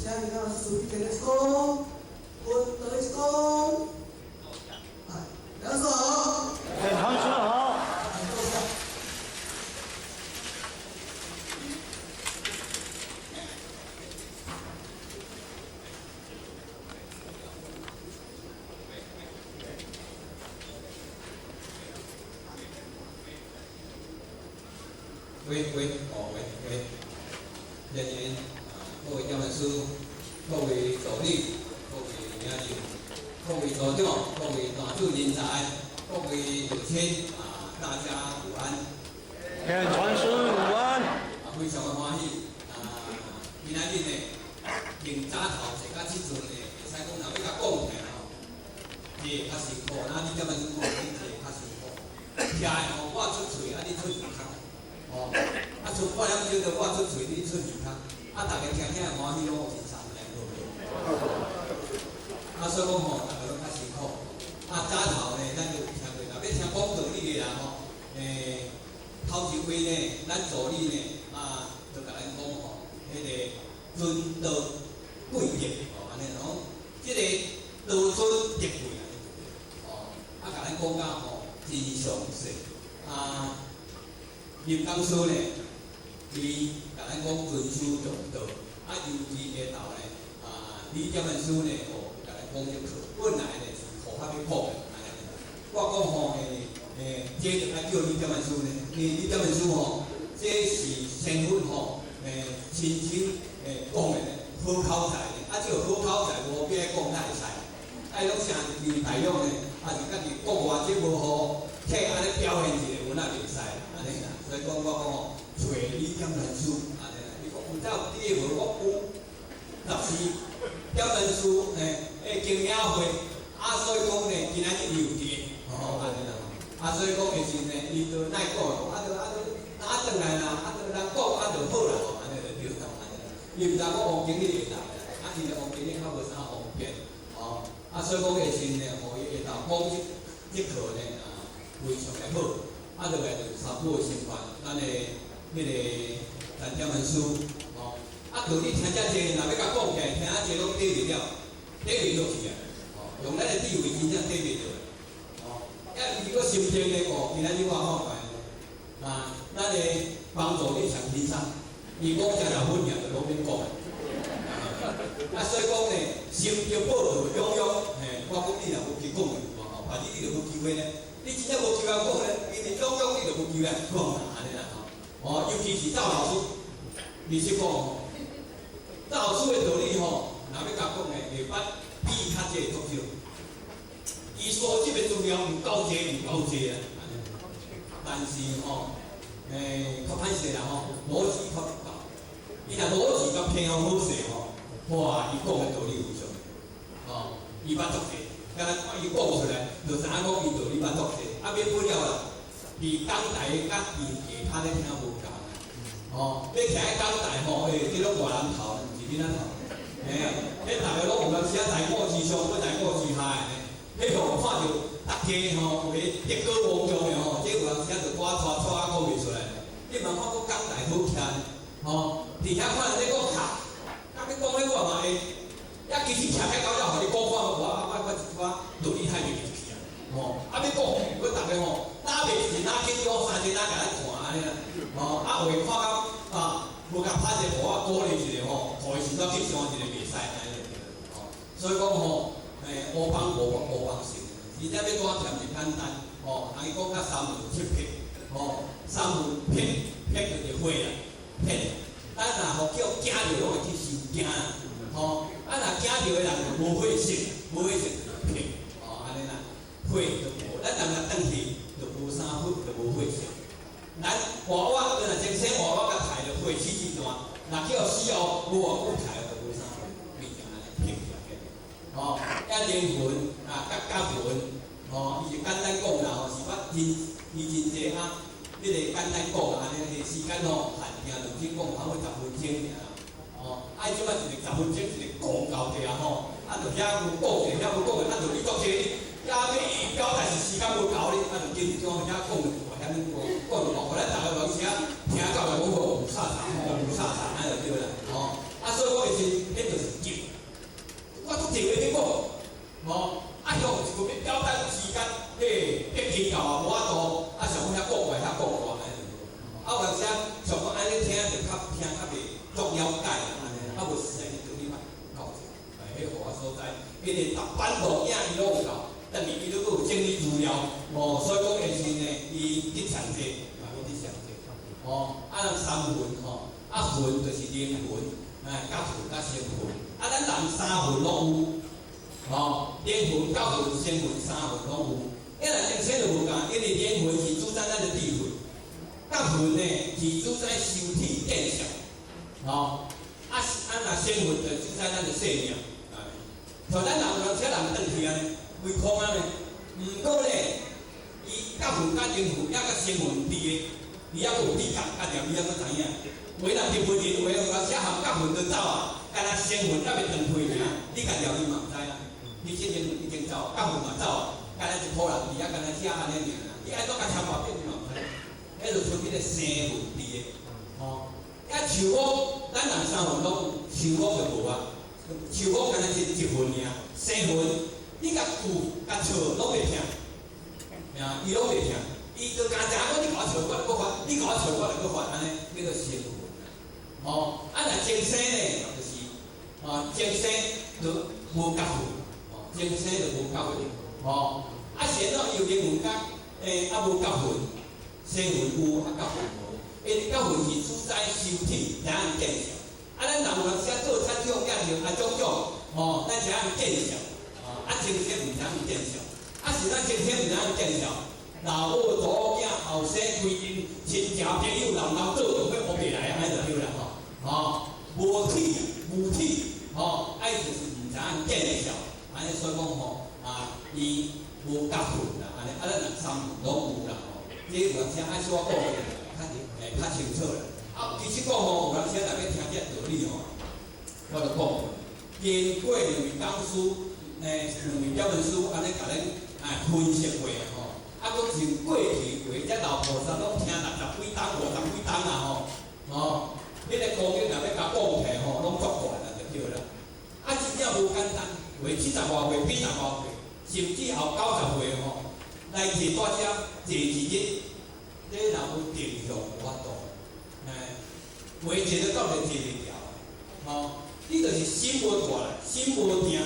下面老师准备let's go， let's go， 哎，两手，唐师好。喂，人员各位教文书，各位助理，各位领导，各位组长，各位团组人才，各位有亲大家午安。田传师午安。非常的欢喜今仔日呢，从早头坐到即阵呢，会使讲若要甲讲起来吼，坐较辛苦，那你教文书吼，你坐较辛苦，徛的吼，我出嘴，你出耳孔。出半点钟就我出嘴，你出耳孔，大家听听欢喜拢有真惨嘞，对不对？所以讲吼，大家拢较辛苦。早头呢，咱就有听过，若要听讲道理的人吼，头一位呢，咱助理呢，就甲咱讲吼，迄个尊道贵德，安尼吼，即个道尊德贵甲咱讲甲吼真详细，林讲师呢，伊甲咱讲遵守中道，尤其下头呢，李教文书呢，甲咱讲这课，本来呢是互较要苦的，我讲吼，这就爱叫李教文书呢，李教文书吼，这是身份吼，亲亲讲的好口才的，这个好口才无必要讲哪会使，拢成一大用呢，是家己国外这无好，替安尼表现一个，阮也袂使，安尼啦。所以讲我讲吼，找李教文书，安尼啦。伊讲有走第一回，我有14教文书经验会，所以讲呢，今仔日有伫，安尼啦。所以讲的是呢，伊就奈讲，就转来啦，就人讲，就好啦，安尼就对啦，安尼啦。伊毋知讲王经理会当的，其实王经理较无啥方便，所以讲的是呢，互伊会当讲即课呢，非常的好。就来就三宝的示范，咱的迄个咱教文书，道理听遮济，若要甲讲起来，听遮济拢对袂了，对袂落去啊，用咱的智慧真正对袂着，如果心平的今仔日我看咱的帮助你上轻松，伊讲遮老分也就拢免讲所以讲呢，心着保着养养，我讲你若无去讲的话，反正你就无机会呢。你真正无机会讲咧，因为种种你就无机会讲啦，安尼啦尤其是赵老师，你是讲赵老师的道理吼，若要甲讲咧，下捌比较济足少。伊所接的资料唔够济啊，但是较歹势啦逻辑较不够。伊若逻辑甲偏向好势哇，伊讲的道理有上，伊捌足济。伊讲出来，就知影讲伊道理捌足济，免不了啦。伫港台甲伊其他咧听无共要徛喺港台即种外人头，毋是囡仔头。迄大家拢有当时在国之上，要在国之下迄看着大家为德高望重的即有当时就我带讲袂出来。你嘛看讲港台好徛伫遐看人咧讲卡，甲你讲咧我嘛会。其实徛喺高了，互你讲看我道理太袂入去啊！要讲，我逐个哪袂是哪紧张，三天哪甲咱看安尼啦，会看到无甲拍一个鼓鼓励一个互伊时早去上一个袂使安尼就对了所以讲乌帮无帮性，而且要讲甜是简单人伊讲较三文七撇三文撇就是火啦，撇，咱若互叫惊着拢会去受惊啦。若惊着的人就无火性，无火性就骗，安尼啦，火就无，咱人若转去就无啥火，就无火性。咱娃娃若前生娃娃甲刣着火起时段，若叫死后无偌久刣就无啥火，变成安尼骗起来嘅。灵魂甲魂，伊是简单讲啦，是捌真济迄个简单讲安尼，时间限定就只讲差不多10分钟尔。即摆一个10分钟一个讲到地就遐有讲者，遐有讲者，你作者遐要预表，但是时间无够咧，就紧张遐讲就遐讲就互咱大家有时听到就讲无啥啥，无啥啥，安就对啦。所以我是迄就是三魂魂就是灵魂，甲魂甲仙魂，咱人三魂拢有，灵魂、甲魂、仙魂三魂拢有。咱人生就无共，因为灵魂是主宰咱的智慧，甲魂呢是主宰身体见相，若仙魂就主宰咱的生命。像咱人有车人转去安尼，为空安尼，毋过咧，伊甲魂甲灵魂，甲仙魂伫个。你还有理解，念你还阁知影？有人就袂认为，有人写含甲魂就走啊，干那仙魂还袂断开尔，你家了你嘛毋知啊？你这灵魂已经走，甲魂嘛走啊，干那一伙人伫遐干那写安尼尔，你爱怎甲写毛病你嘛毋知？迄就剩迄个生魂伫个，像我，咱人三魂拢有，像我就无啊，像我干那一魂尔，生魂，你甲骨甲笑拢袂听，伊拢袂听。伊就干正讲，你甲我笑，我就搁发；你甲我笑，我就搁发，安尼叫做仙魂。若精生呢，就是精生就无甲魂，精生就无甲魂。仙有灵魂甲无甲魂，仙魂有甲魂无。因为甲魂是主宰身体，怎样见相。咱人有人写做餐种养着种，咱怎样见相？精生毋怎样见相？是咱精生毋怎样见相？老母祖囝后生规阵亲戚朋友人做就要学袂来，安尼就对啦无体，爱就是毋知影见效，安尼所以讲伊无甲魂啦，安尼咱人三魂拢有啦这有人写爱说我讲较清楚啦。其实讲有人写大家听这道理我就讲，经过两位讲师，两位表文书安尼甲咱分析过佫从过去为遮老菩萨拢听60几档、50几档啦迄个功德若要甲讲起拢足大啦，就对啦。真正无简单，为70外岁、80外岁，甚至后90岁来坐大遮坐一日，这若有定向无法度，袂坐得到就坐袂牢，你就是心无大，心无定，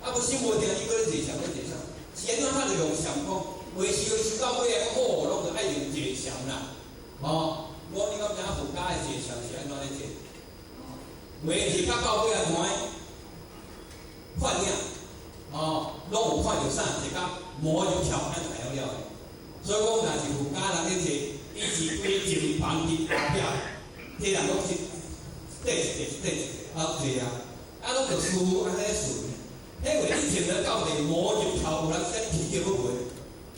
无心无定，你搁咧坐啥？要坐啥？是安怎咱就用禅讲，袂修到尾个好，拢就爱用坐禅啦。我你敢知影佛家的坐禅是安怎咧坐？袂是到尾啊，看看影，拢有看着啥？是甲摸入跳安才了了。所以讲，若是佛家人咧坐，伊是规正房伫后壁，这人拢是坐坐啊，拢就舒安尼顺。迄话你听得到地摸入头，有人先皮叫要袂，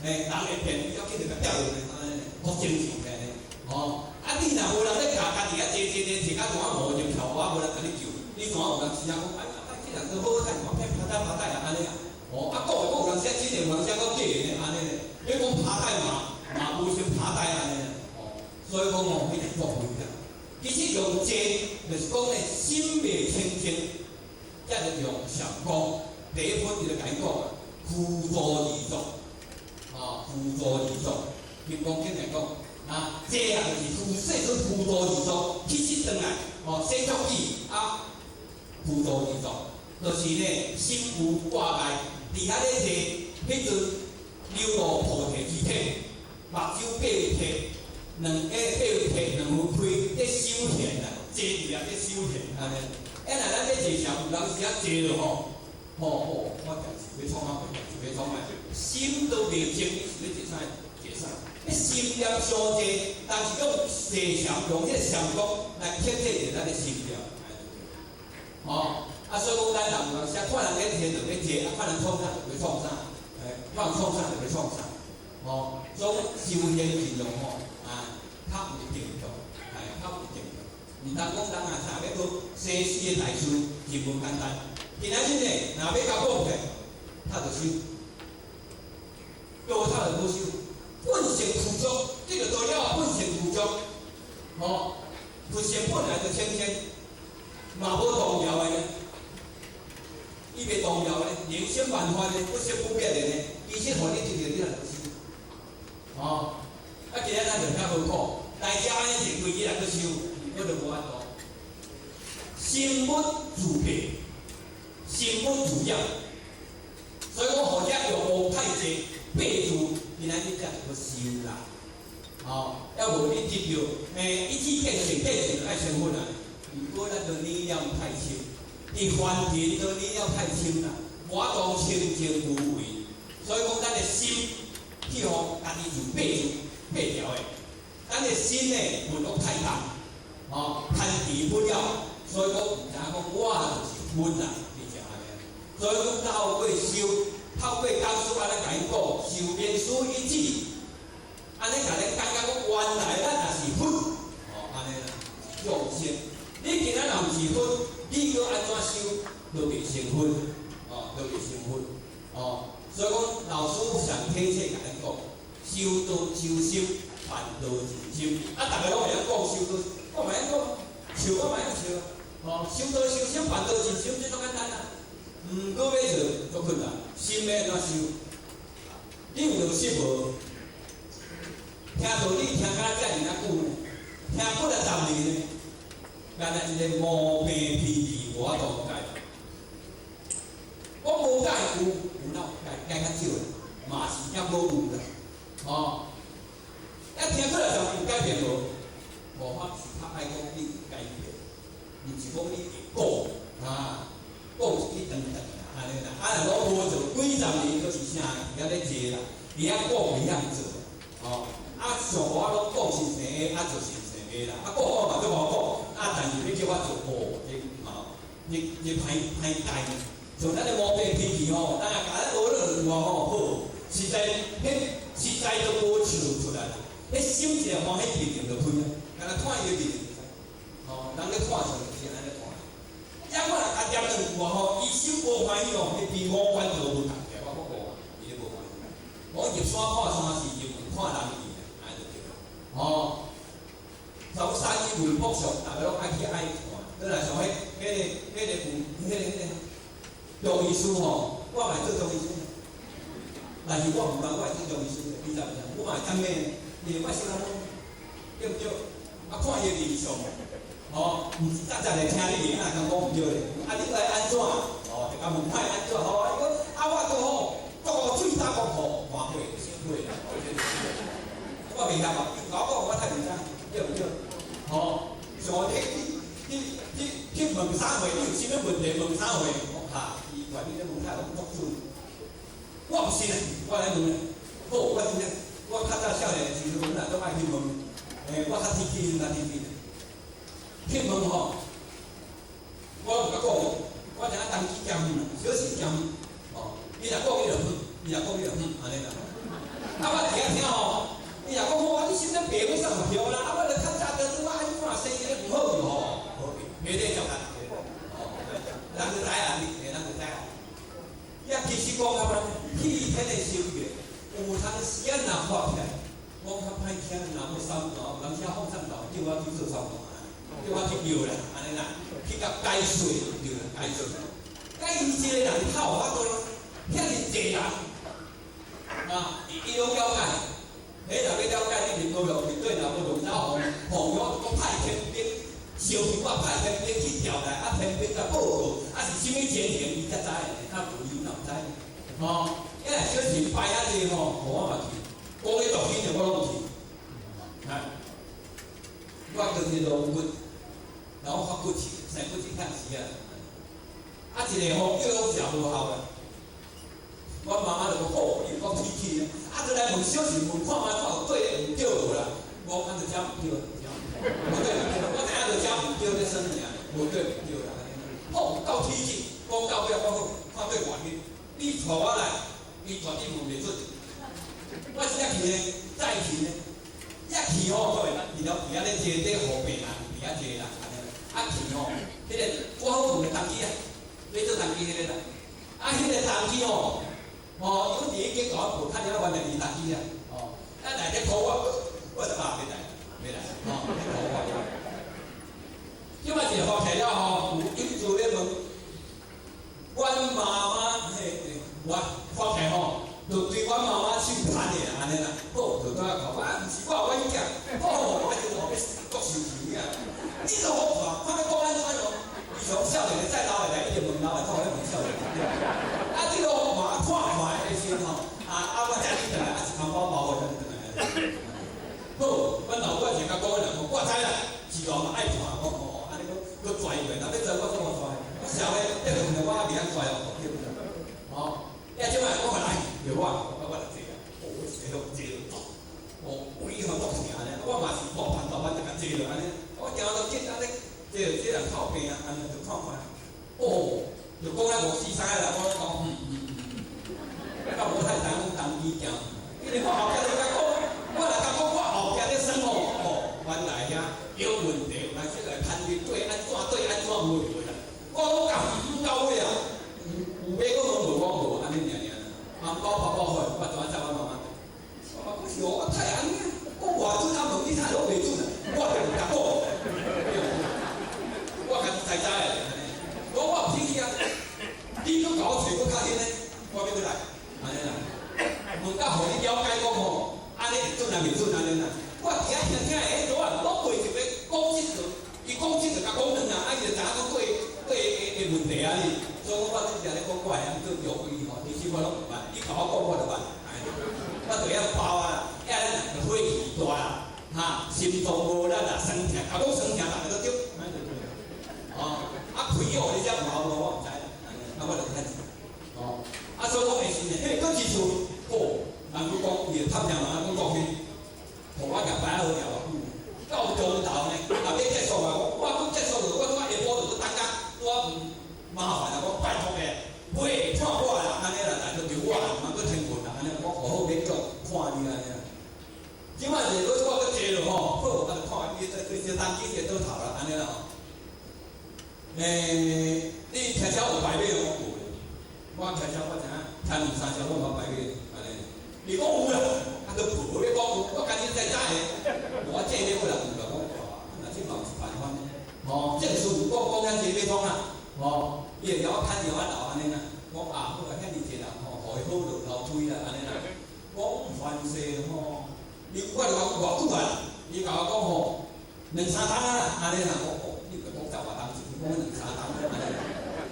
人会骗，要紧就甲吊入去，安尼好正常嘅呢。你若无人咧教家己啊，坐摕甲单摸入头，我无人甲你救，你单有人时啊讲，这人都好睇，我偏拍带啊安尼啊。讲有人写真诶，有人写到假诶安尼咧。你讲拍带嘛无先拍带安尼咧。所以讲迄个错误啦。其实用坐就是讲咧，心未清净，则就用禅讲。第一本就甲伊讲辅助而作，辅助而作。民讲经来讲，这就是辅助而作。其实转来，写作起辅助而作，就是呢心无挂碍，伫遐咧坐，迄阵流露菩提之体，目睭八撇，两分开，咧修行啦，坐伫遐咧修行安尼。若咱咧坐禅，有当时坐落我就是要创啥，就是要创啥，心都未静，你是要坐啥？坐啥？心念相济，但是用坐禅用迄个禅功来克制着咱的心念，所以讲咱人有时看人咧坐就咧坐，看人创啥就要创啥，看人创啥就要创啥，所以修行尽量较有定向，较有定向。毋通讲人啥要搁生死的大事，是无简单。今仔日呢，若要甲讲起，他就修，叫他就无修，本性付出，这个做了本性付出，本性本来就清净，嘛无动摇的呢，伊袂动摇的，人生万法的，不生不灭的呢，其实互你一条你就修，今仔咱就较好苦，大家安尼是规日来去修，我就无法度，心不自灭。心不自养，所以讲，或者用无太济八字，今仔日才会修啦。要无你得着，一气变成变成爱成分啊。如果咱个理念太深，伫凡尘个理念太深啦，我讲清净无为，所以讲咱个心，去互家己就八条的。咱个心呢，运动太大，贪治不了，所以讲唔知讲我就是分啦，你知安尼。所以讲透过修，透过教师安尼甲因讲，受命书一致，安尼甲你感觉讲原来咱也是分，安尼啦，用心。你今仔若毋是分，你要安怎修，就袂成分，就袂成分，所以讲老师上贴切甲咱讲，修道修心。烦恼自心，大家拢会晓讲修道，我嘛晓讲，笑我嘛晓笑，修道修心，烦恼自心，这种简单啊。过要做足困难，心要安怎修？你有着心无？听道理听甲遮尔久呢，听过了10年呢，原来一个无病脾气我都改。我无改有哪改较少，嘛是也无有啦，听过来就有改变无？无法是较爱讲你有改变，毋是讲你会讲讲一长长安尼啦。若讲无做几10年，就是啥？遐咧坐啦，伊遐讲伊遐做，上我拢讲是生个，做是生个啦。讲嘛做无讲，但是你叫我做这歹改。像咱个毛病脾气咱甲咱学了偌好，实在都无笑出来啦。迄心一个欢喜平静就开啊，敢若看伊个面，人咧看上是安尼看。要我若甲点两句伊心无欢喜迄边五官都无同个，我讲伊咧无欢喜。我入山看山是入门看人去，安尼就对啦。从山伊文博上，大家拢爱去爱看。倒来像迄个中医师我嘛做中医师，但是我毋讲我会做中医师，你知唔知？我嘛甘咩？我心諗對唔對？看伊個面相，毋是早嚟聽你面，咁講唔對咧。你來安怎？就咁問歹安怎？我個嘴打個破，話會先會啦。我未曉啊，我講我太唔知，對唔對？像你問啥話，你有啥物問題問啥話？伊話你咧問啥攏讀書，我唔信啊，我來問咧，好，我真正。我較早少年時陣，我都愛去問，我較天氣，去問我有甲講，我知影當去兼小時兼，伊若講伊就安尼啦。我聽伊若講你心裡白為啥唔漂啦？我就較早就我安怎生意唔好就袂得交代，人就知啊，人就知啊。其實講去天的修業。有通時間若發起來，我較歹聽，若要三道，人遐放三道，叫我去做三道，叫我去廟啦，安尼啦，去甲解水廟啦，解水。解伊一個人較有法度，遐爾濟人，伊拢了解，若要了解，你就要對若要用走紅藥，我派天兵，燒皮我派天兵去調來，天兵甲報告，是啥物情形，伊才知，無伊哪知？因為小時拜下啲我嘛去，講你讀書就我攏去，我就是落骨，然後發骨氣，生骨氣看時啊，一個叫我食無效嘅，我媽媽就講好，伊講天氣咧，就來問小時問看有對唔對無啦，我按就講唔對，無對，我知影就講唔對咧生爾，無對唔對啦，好到天氣，講到尾我看對原因，你帶我來。伊絕對問袂準，我一去呢，再去呢，一去對，然後咧坐底後病人，坐人，去迄個我好用嘅當機啊，你做當機迄個啦，迄個當機因為第一間搞無看了，原來是當機啊，來咧拖我就話袂來，拖我。今仔日發起了有做咧問，阮媽媽我發起就對阮媽媽手攤的安尼啦，好，就對我講，毋是我伊囝，我就後尾國受氣啊，你就好看，看要講安怎樣，伊從少年再老下來，一直問老下，到尾問少年，這個嘛看的時候，我這裡來，是看包包的，好。要嘛爱看，我哦，安尼佫拽伊，若要拽我怎么拽？我小个，迄阵我阿袂晓拽哦，对不对？哦，呀，即摆我回来，对我就坐啊，哦，坐到，哦，规个都行咧，我嘛是无办法，我就甲坐落安尼，我行到紧安尼，坐人靠边啊，安尼就看看，哦，就讲啊5、4、3个啦，我讲到无太知影当机行，因为我后壁就甲讲，我来甲讲我后壁咧算哦，原来遐有问题，来即来判断对安怎无对啦，我讲到位啊，有买我无我无安尼尔尔，妈包爸包好，我怎啊知我妈妈？我是我太安尼，我外祖他问你太拢袂准啦，我就唔甲讲，我家己知知诶，我唔听伊啊，你佫甲我找佫较紧咧，我要佫来。安尼啦，问到互你了解讲吼，安尼会准啊袂准安尼啦。我伫遐听下，左啊，我背一个公式就，伊公式就甲讲两啦，啊伊就知影讲对问题啊哩。所以我即阵咧讲我系做摇柜吼，其实我拢唔捌，伊甲我讲我就捌。我就遐包啊，遐咱就火气大啦，哈，心脏无力啦，酸痛，甲讲酸痛，大家都对，安尼就对。哦，啊肺哦，你遮有效无？我唔知啦，啊我就看。哦。啊，所以讲会是呢，迄个技术好，人佫讲伊个探听人讲过去，互我夹摆好了啊。到中昼呢，若要结束啊，我佫结束了，我下晡就等甲，我唔麻烦啦，我拜托诶，喂，看我啦，安尼啦，但就我啦，莫佫天困啦，安尼我好好勉强看你安尼啦。即摆是我佫坐落吼，好，我就看伊这当机个倒头啦，安尼啦吼。你听车有排尾无？我开车我知影，差2、3条我冇排去，安尼。你讲有啦，啊，都无你讲有，我家己知知诶。我这边有人就讲，那这嘛是办法。哦，证书讲遐济要讲啊，哦，伊会甲我牵着我头安尼啦。我啊，好啊，遐尼济人吼，互伊好落楼梯啦，安尼啦。我凡事吼，我就讲偌久啊，伊甲我讲吼，2、3档啊，安尼啦。我你个讲10外档，是讲2、3档安尼。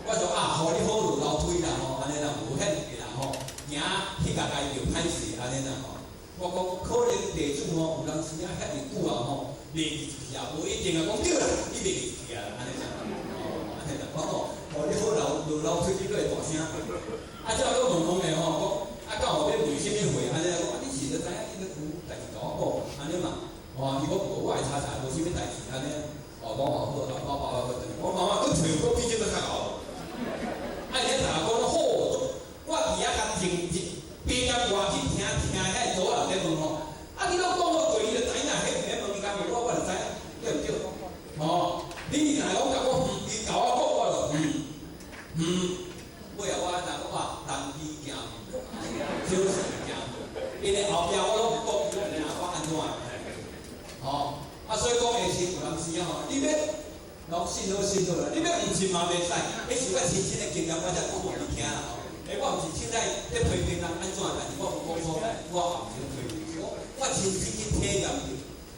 我就啊，互你好落楼梯啦吼，安尼啦，无遐个啦吼，行迄个界就歹势安尼啦吼。我讲可能地主吼，有当时啊遐尼久啊吼，袂记去啊，无一定啊讲对啦，你袂记去啊，安尼啦，哦，安尼啦，我吼，互你好落楼梯，你佫会大声。啊，即个佫问问诶吼，讲啊，到后尾为虾米会安尼啦？讲你是著知影，你著有代志甲我讲，安尼嘛，哦，伊讲无，我会查查，无虾米代志安尼。哦，我好好，我爸爸佫等，我妈妈佫找佫比这个较后。啊！伊咧讲好，我伫遐甲停边啊外去听遐组人咧问吼。啊！你拢讲我对伊就知影，迄问伊甲问我就知影，对毋对？哦，你若讲甲我伊甲我讲我就尾啊我若讲我当机行，小事行，因为后壁我拢讲伊安尼啊，我安怎？哦，啊，所以讲会是有当时啊吼，你要。拢信好啦，你要毋信嘛袂使，迄是我亲身的经验，我才讲互你听啦吼。我毋是凊彩咧批评人安怎，但是我有讲错，我后面批评，我亲自去体验着，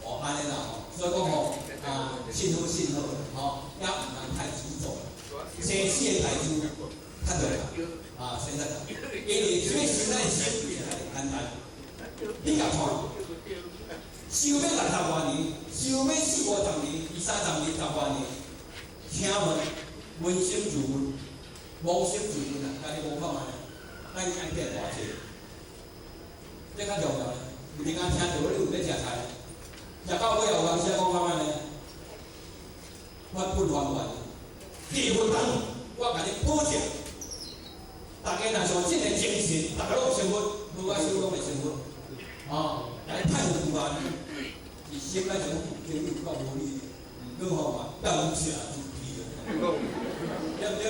哦安尼啦吼。所以讲吼，信好啦，吼，也毋通太自重，生死的代志较重要，生死，因为什么现在生简单，你甲看。想要60多年，想要40、50年、20、30年、10多年，请问问心自问，无心自问啊！家己无看安尼，咱改变偌济，这较重要咧。你刚听到你有咧食菜，食到尾有人写讲安尼，我不还原，第分钟我甲你保证，大家若像这个精神，大家拢有生活，无我小讲的生活，来太有关。伊心内就讲，叫你讲无理，你好嘛，感谢主题了，对不对？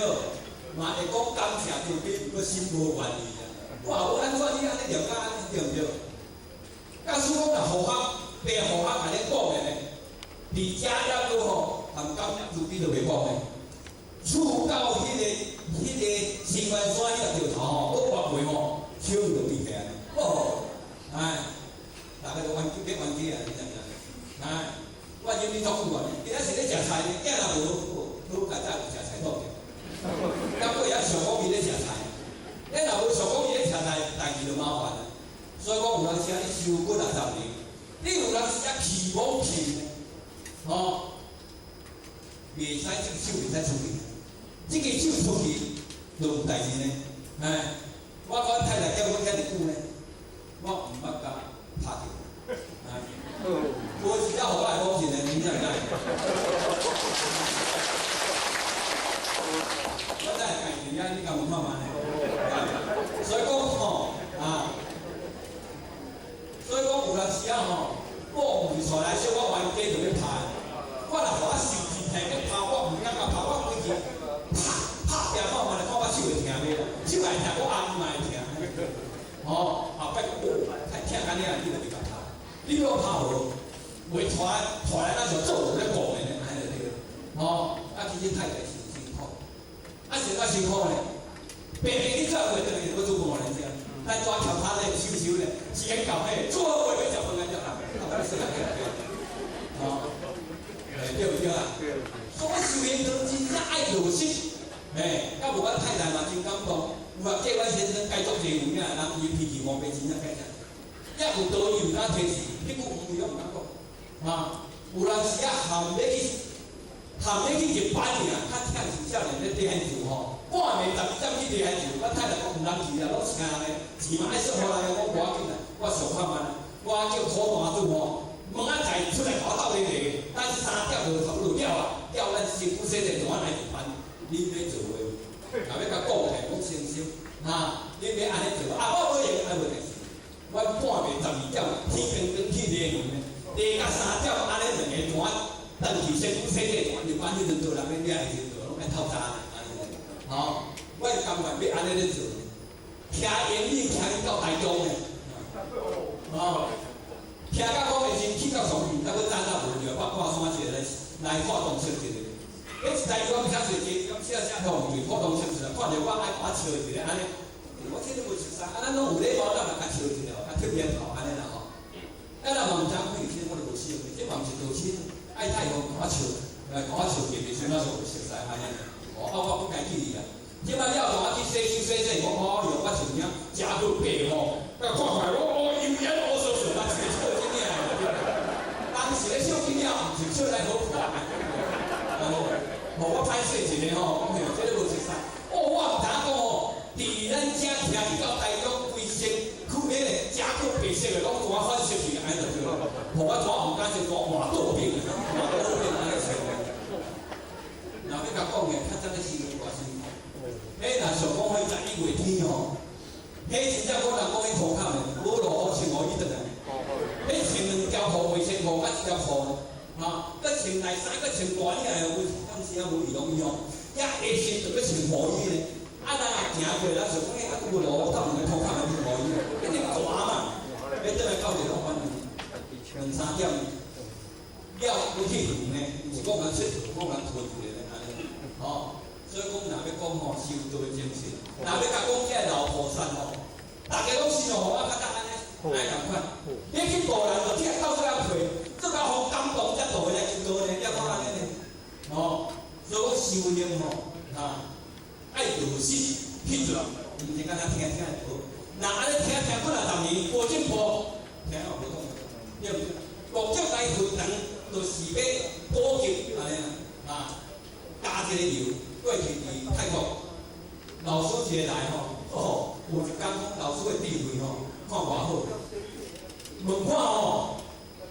嘛会讲感谢主题，佫心无愿意啦。哇，我安怎你安尼了解安尼对不对？假使讲若互学，白互学甲你讲的呢，伫遮了都吼，含感谢主题就袂讲的。厝到迄个新关山迄个桥头吼，我跋过吼，手就闭起来，哦，大家都冤家别冤家啊，你知唔知？我认你总有原因，今仔是咧食菜，囝若无，较早就食菜多着。到尾也上讲伊咧食菜，咱若无上讲伊咧食菜，代志就麻烦啦。所以讲有当时啊，你修过60年，你有当时啊气无气呢，袂使这个手袂使出去，这个手出去就有代志呢。哎，我甲太太结婚遐尼久呢，我毋捌甲拍着。哎，无是要互我来保证的，真正会。我再来介绍你敢有看嘛呢？所以讲吼所以讲有当时啊吼，我唔出来说我冤家就要拍，我若互我手指疼要拍，我唔敢甲拍，我规日拍拼看嘛，看我手会疼袂啦，手会疼，我阿姨嘛会疼。后摆太疼安尼啊，你就袂甲拍，你要拍无，袂出来那就做就咧讲的呢，安尼就对了。其实太太是辛苦，是较辛苦咧。白天你做袂倒去，我做无人这样。咱抓条他咧收收咧，时间到嘿，做好要食饭啊，就对不对啊？所以我修行中真正爱落实，要无我太太嘛真感动。有啊，叫阮先生改作济有影，人伊脾气毛病真正改正。也有道理，有敢提示，迄句唔对，我唔敢讲。有当时含要去入班尔，较忝是少年咧地海住吼。半暝12点去地海住，我太太讲唔通去啦，老请咧，钱嘛爱算互人，我无要紧啦，我上班嘛，我叫土大主吼，门仔开出来搞斗咧咧，但是3点就差不多了啊，叫咱师傅洗洗碗来入班，你要做诶，若要甲讲起，讲先生，你要安尼做，我无闲爱袂代志，我半暝12点，天光光去练门咧，练到3点，安尼2个盘，等去师傅洗洗碗，入班你就做人要练就做，拢爱透早。我是甘愿要安尼咧做，听言语听到台中诶，听到讲诶先去到上面，再要站到无着，我看山一个来看动车一个，迄一台我毋晓做车，我写同就看动车一个，看着我爱我笑一个安尼，我这都无熟悉，咱拢有礼貌，咱嘛甲笑一个，甲特别好安尼啦吼。咱若嘛毋知开车，我就无笑，这嘛毋是道歉，爱太阳甲我笑，甲我笑特别算，我就熟悉安尼。我不该记你啊！即摆了后，我去洗，我用我像啥加骨白吼，看看我油盐乌索索，我一个笑真正诶。当时咧笑紧了，毋是笑来好看诶。我歹势一个吼，讲这个无熟悉。我毋知讲吼，伫咱遮听去到台中规身去迄个加骨白色诶，拢全反色去安尼就对了。我全毋敢是讲换倒病，换倒病安尼笑。若要甲讲嘅，较早咧辛苦偌辛苦。若上讲迄11月天吼，迄真正我人讲迄涂骹嘅，无落雨穿雨衣倒来。迄穿2条裤，袂穿裤，甲1条裤，佮穿内衫，佮穿大领嘅，有当时啊无羽绒衣吼，遐下身就要穿雨衣咧。咱行过，咱想讲无落雨，透两个涂骹来穿雨衣，一定大嘛。倒来到地方反2、3点，了不去远呢，毋是讲人出，讲人拖一个咧。所以讲，若要讲吼，修道的精神，若要甲讲这老菩萨吼，大家拢是吼，我较当安尼，共款。你去度人，就只到最后退，做到互感动，才度来修道呢，要讲安尼呢。所以讲修行吼，爱落实去做，毋是干那听就好。若安尼听过来10年，无进步，听也无讲，对不对？目标来做人，就是要普及安尼啦，加一个油，过去伫泰国，老师一个来吼，有一工讲老师的地位吼，看偌好。问看吼，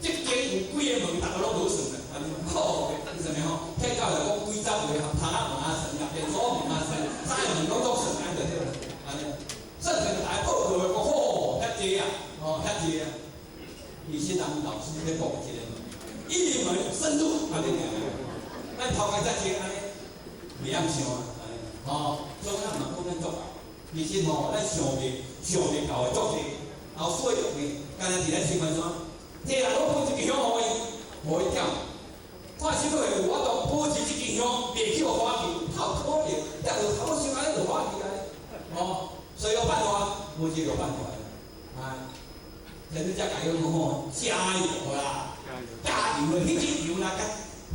这间有几个门，大家拢无算的，安尼好，为什么吼？听到就讲几十个拍门啊，神入连锁门啊，3个门拢做神安就对了，安尼。圣人来报道讲好，遐济啊，遐济啊。以前咱们老师咧讲一个门，一门深入安尼个，咱头家再济安尼。袂晓想啊，所以咱嘛讲咱做，其实吼，咱想袂到的做者，老师会用的，刚才伫咧新闻上，这人拢分一支香互伊，互伊点，看什么会有法度保持这支香，袂去互花去，透可能，点就头先安尼就花去安尼，所以有办法，无是有办法的，人家讲讲吼，加油啦，加油的，迄支油啦，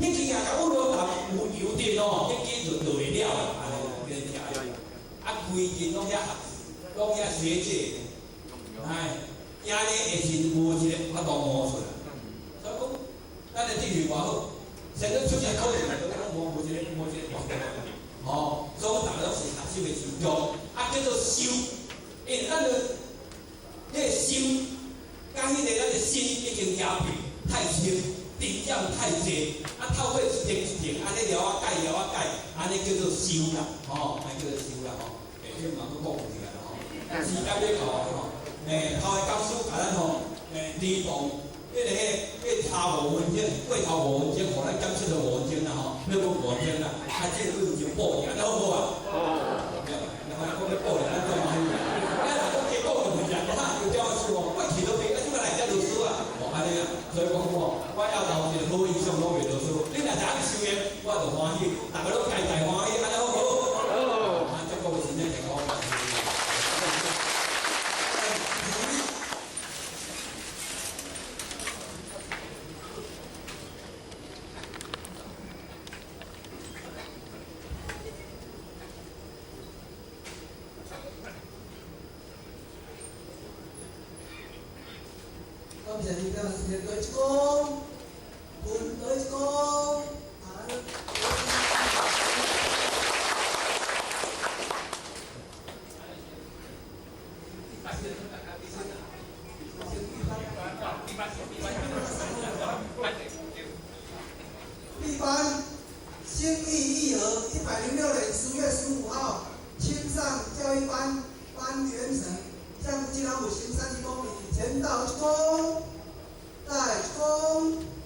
迄支啊，甲我落淡有油滴吼，迄支就会了啦，安尼跟加油。规间拢遐合，拢遐写字，今日下身无一个法度摸出来。所以讲，咱的地位偌好，甚至出现考试都拢无无一个用的，哦，所以我大家都是读书的时用，啊叫做修，因为咱个迄个修，甲迄个咱个心已经鸦片太深，定量太济，啊透过一点一点，安尼了啊解，安尼叫做修啦，吼，安尼叫做修啦，吼，迄个嘛佫讲唔起来啦，吼，时间要到啊，吼，头个教书甲咱吼，移动。迄头5分钟，过头5分钟，互咱减少了5分钟啦吼，要讲5分钟啦，啊，这个就报应，安尼好无啊？然后讲要报应，咱做嘛去？讲结果就袂然，哈，就叫我说哦，我去到边，即摆来遮读书啊，安尼啊，所以讲我要留一个好印象，我袂读书，你若知影收业，我就欢喜，大家拢家欢喜，安尼好无？啊，这个是真正好。感谢你的时间对公，本对公，一班新义义和106年10月15号，青上教育班班员成向基隆5行30公里前到鞠躬，再鞠躬。